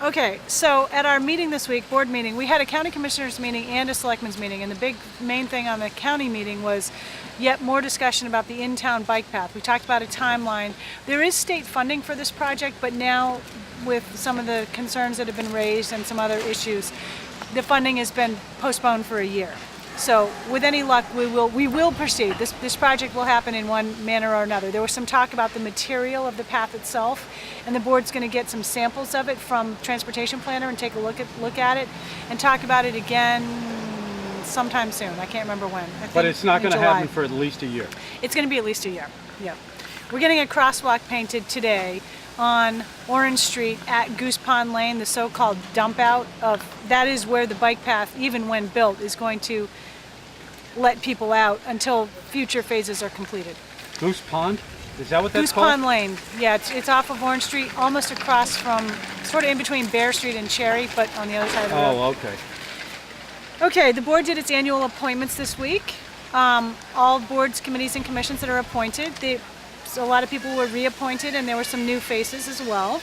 Okay, so at our meeting this week, board meeting, we had a county commissioners meeting and a selectmen's meeting, and the main thing on the county meeting was yet more discussion about the in-town bike path. We talked about a timeline. There is state funding for this project, but now with some of the concerns that have been raised and some other issues, the funding has been postponed for a year. So with any luck, we will proceed. This project will happen in one manner or another. There was some talk about the material of the path itself, and the board's going to get some samples of it from Transportation Planner and take a look at it and talk about it again sometime soon. I can't remember when. But it's not going to happen for at least a year. It's going to be at least a year. Yeah. We're getting a crosswalk painted today on Orange Street at Goose Pond Lane, the so-called dump out of, that is where the bike path, even when built, is going to let people out until future phases are completed. Goose Pond? Is that what that's Goose called? Pond Lane. Yeah, it's off of Orange Street, almost across from, sort of in between Bear Street and Cherry, but on the other side of the road. Oh, okay. Okay, the board did its annual appointments this week. All boards, committees, and commissions that are appointed. A lot of people were reappointed, and there were some new faces as well.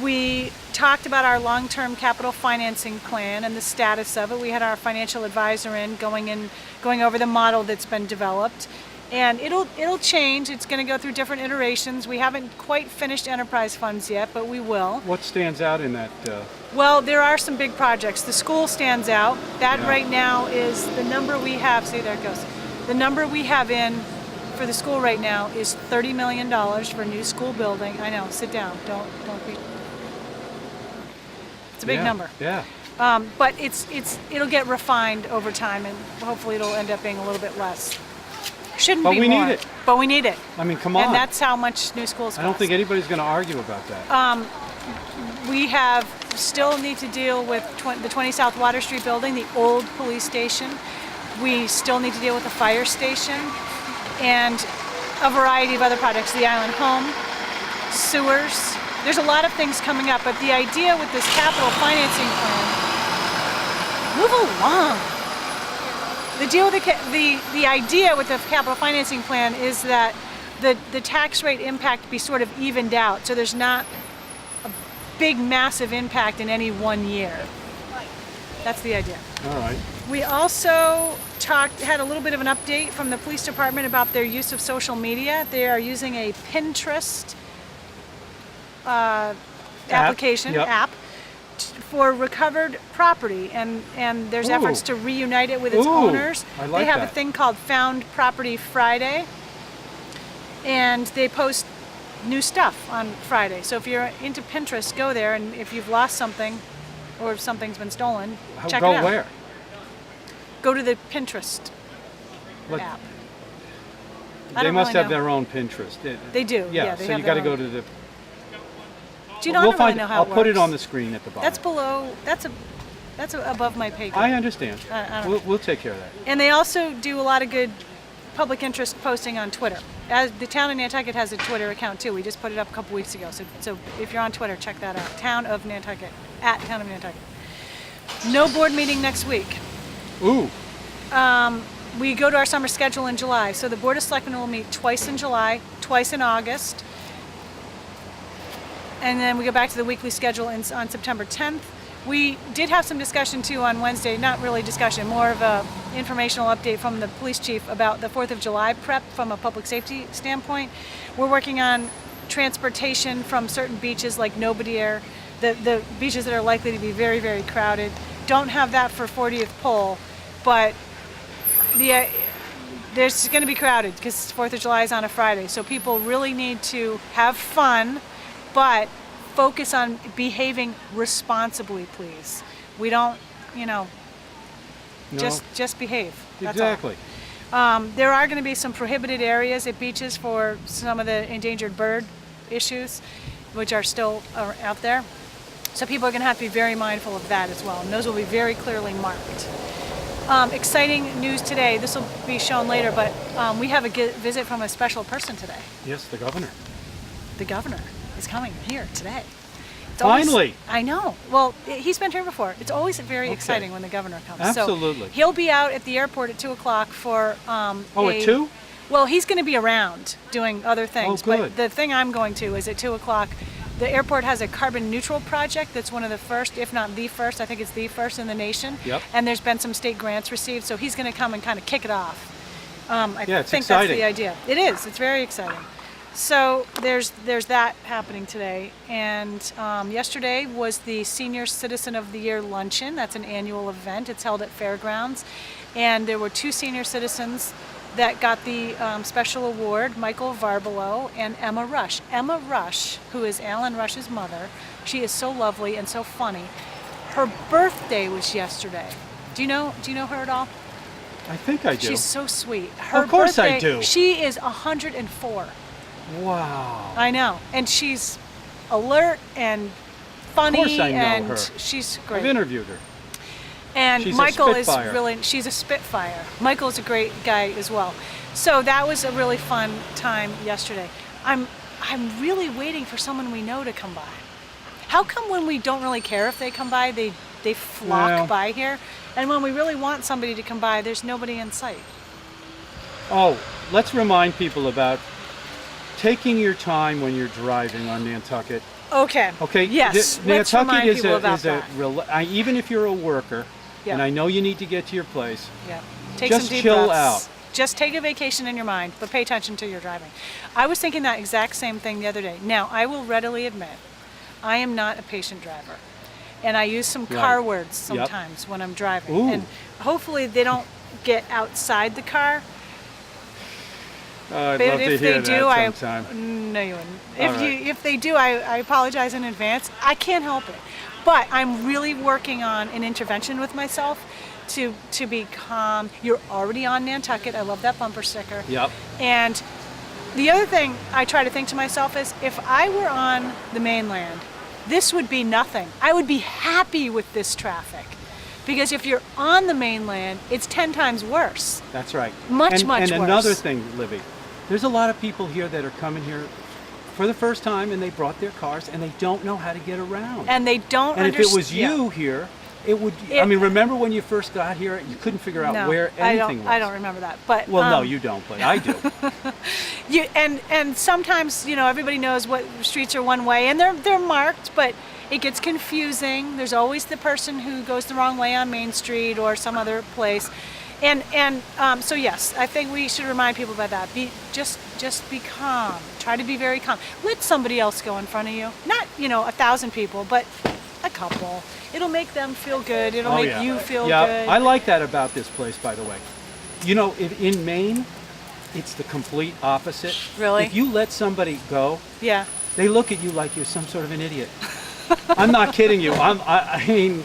We talked about our long-term capital financing plan and the status of it. We had our financial advisor going over the model that's been developed, and it'll change. It's going to go through different iterations. We haven't quite finished enterprise funds yet, but we will. What stands out in that? Well, there are some big projects. The school stands out. That right now is the number we have. See, there it goes. The number we have in for the school right now is $30 million for a new school building. I know, sit down, don't be. It's a big number. Yeah. But it'll get refined over time, and hopefully it'll end up being a little bit less. Shouldn't be more. But we need it. But we need it. I mean, come on. And that's how much new schools cost. I don't think anybody's going to argue about that. We still need to deal with the 20 South Water Street building, the old police station. We still need to deal with the fire station, and a variety of other projects, the island home, sewers. There's a lot of things coming up, but the idea with this capital financing plan, move along. The idea with the capital financing plan is that the tax rate impact be sort of evened out, so there's not a big, massive impact in any one year. That's the idea. All right. We also had a little bit of an update from the police department about their use of social media. They are using a Pinterest application app for recovered property, and there's efforts to reunite it with its owners. I like they have that. a thing called Found Property Friday, and they post new stuff on Friday. So if you're into Pinterest, go there, and if you've lost something or if something's been stolen, check it out. Go where? Go to the Pinterest app. They must have their own Pinterest. They do. Yeah, so you got to go to the. Do you not really know how it works? I'll put it on the screen at the bottom. That's below. That's above my pay grade. I understand. We'll take care of that. And they also do a lot of good public interest posting on Twitter. The town of Nantucket has a Twitter account too. We just put it up a couple weeks ago. So if you're on Twitter, check that out. Town of Nantucket, at Town of Nantucket. No board meeting next week. Ooh. We go to our summer schedule in July. So the Board of Selectmen will meet twice in July, twice in August. And then we go back to the weekly schedule on September 10th. We did have some discussion too on Wednesday, not really discussion, more of a informational update from the police chief about the 4th of July prep from a public safety standpoint. We're working on transportation from certain beaches like Nobodier, the beaches that are likely to be very, very crowded. Don't have that for 40th Pole, but there's going to be crowded because 4th of July is on a Friday. So people really need to have fun, but focus on behaving responsibly, please. We don't, just behave. That's exactly. All. There are going to be some prohibited areas at beaches for some of the endangered bird issues, which are still out there. So people are going to have to be very mindful of that as well, and those will be very clearly marked. Exciting news today. This will be shown later, but we have a visit from a special person today. Yes, the governor. The governor is coming here today. Finally! I know. Well, he's been here before. It's always very exciting when the governor comes. Absolutely. So he'll be out at the airport at 2 o'clock for at 2? Well, he's going to be around doing other things. Oh, good. But the thing I'm going to is at 2 o'clock. The airport has a carbon neutral project that's one of the first, if not the first, I think it's the first in the nation. Yep. And there's been some state grants received, so he's going to come and kind of kick it off. I Yeah, it's think exciting. that's the idea. It is. It's very exciting. So there's that happening today. And yesterday was the Senior Citizen of the Year Luncheon. That's an annual event. It's held at Fairgrounds. And there were 2 senior citizens that got the special award, Michael Varbelow and Emma Rush. Emma Rush, who is Alan Rush's mother, she is so lovely and so funny. Her birthday was yesterday. Do you know her at all? I think I do. She's so sweet. Her Of course I birthday, do. She is 104. Wow. I know. And she's alert and funny. Of course I know and her. She's I've great. interviewed her. And She's a Michael is spitfire. really, she's a spitfire. Michael's a great guy as well. So that was a really fun time yesterday. I'm really waiting for someone we know to come by. How come when we don't really care if they come by, they flock Well. by here? And when we really want somebody to come by, there's nobody in sight. Oh, let's remind people about taking your time when you're driving on Nantucket. Okay. Okay. Yes. Let's Nantucket remind is people a about is that. even if you're a worker, Yeah. and I know you need to get to your place. Yeah. Take Just some deep chill breaths. out. Just take a vacation in your mind, but pay attention to your driving. I was thinking that exact same thing the other day. Now, I will readily admit, I am not a patient driver. And I use some car Right. words Yep. sometimes when I'm driving. Ooh. And hopefully they don't get outside the car. I'd But love to if hear they do, that sometime. no, you wouldn't. All right. If they do, I apologize in advance. I can't help it. But I'm really working on an intervention with myself to be calm. You're already on Nantucket. I love that bumper sticker. Yep. And the other thing I try to think to myself is, if I were on the mainland, this would be nothing. I would be happy with this traffic. Because if you're on the mainland, it's 10 times worse. That's right. Much, and, much And worse. another thing, Libby, there's a lot of people here that are coming here for the first time, and they brought their cars, and they don't know how to get around. And they don't And if it was yeah. you here, it would. I It- mean, remember when you first got here, you couldn't figure out No, where anything was. I don't remember that. But Well, no, you don't, but I do. and sometimes everybody knows what streets are one way, and they're marked, but it gets confusing. There's always the person who goes the wrong way on Main Street or some other place, and so yes, I think we should remind people about that. Just be calm. Try to be very calm. Let somebody else go in front of you. Not 1,000 people, but a couple. It'll make them feel good. It'll make you feel good. I like that about this place, by the way. In Maine, it's the complete opposite. Really? If you let somebody go, Yeah. they look at you like you're some sort of an idiot. I'm not kidding you. I mean,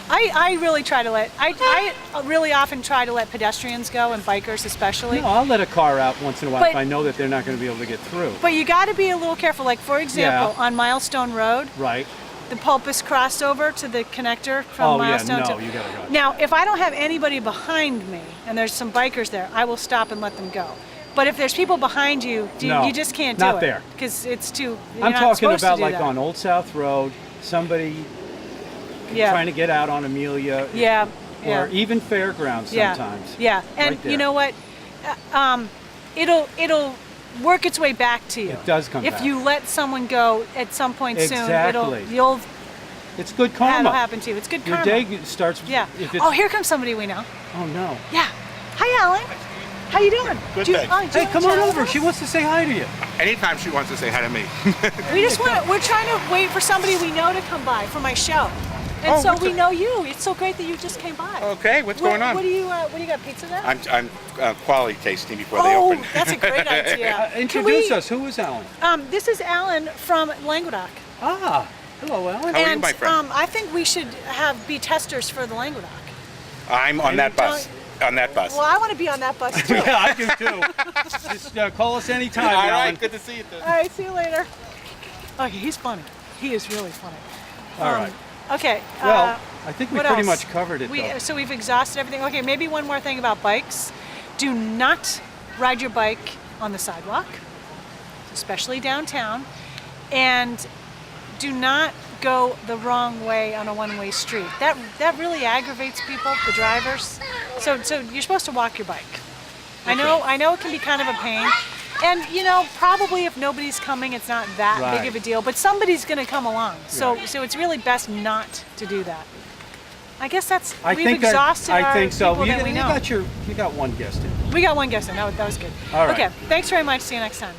I really try to I really often try to let pedestrians go, and bikers especially. no, I'll let a car out once in a while But- if I know that they're not going to be able to get through. But you got to be a little careful. Like, for example, Yeah. on Milestone Road, Right. the Pulpus crossover to the connector from Oh, yeah, Milestone no, to... you gotta go. Now, if I don't have anybody behind me and there's some bikers there, I will stop and let them go. But if there's people behind you, No, you just can't do not it. there. Because it's too... I'm talking supposed to about do like that. on Old South Road, somebody Yeah. trying to get out on Amelia. Yeah. Or Yeah. even Fairgrounds sometimes. Yeah. And Right there. you know what? It'll work its way back to you. It does come if back. you let someone go at some point soon, Exactly. you'll It's good that'll karma. happen to you. It's good Your karma. day starts. Yeah. If it's, Oh, here comes somebody we know. Oh no. Yeah. Hi, Alan. How you doing? Good, Do you- thanks. oh, do you Hey, wanna come on chat with over. us? She wants to say hi to you. Anytime she wants to say hi to me. We're trying to wait for somebody we know to come by for my show. And Oh, so what's we up? know you. It's so great that you just came by. Okay, what's going on? What do you got, pizza there? I'm quality tasting before they Oh, open. that's a great idea. Can Introduce we- us. Who is Alan? This is Alan from Languedoc. Ah, hello, Alan. How are you, And my friend? I think we should be testers for the Languedoc. I'm on that bus. On that bus. Well, I want to be on that bus too. Yeah, I do too. Just call us anytime, All Alan. right, good to see you. All right, see you later. Okay, he's funny. He is really funny. All right. Okay. Well, I think we what pretty else? much covered it, though. So we've exhausted everything. Okay, maybe one more thing about bikes. Do not ride your bike on the sidewalk, especially downtown, and do not go the wrong way on a one-way street. That really aggravates people, the drivers. So you're supposed to walk your bike. I know it can be kind of a pain. And you know, probably if nobody's coming, it's not that big Right. of a deal. But somebody's going to come along, so it's really best not to do that. I guess we've exhausted I our think so. people that we know. You got one guest in. We got one guest in. That was good. All right. Okay. Thanks very much. See you next time.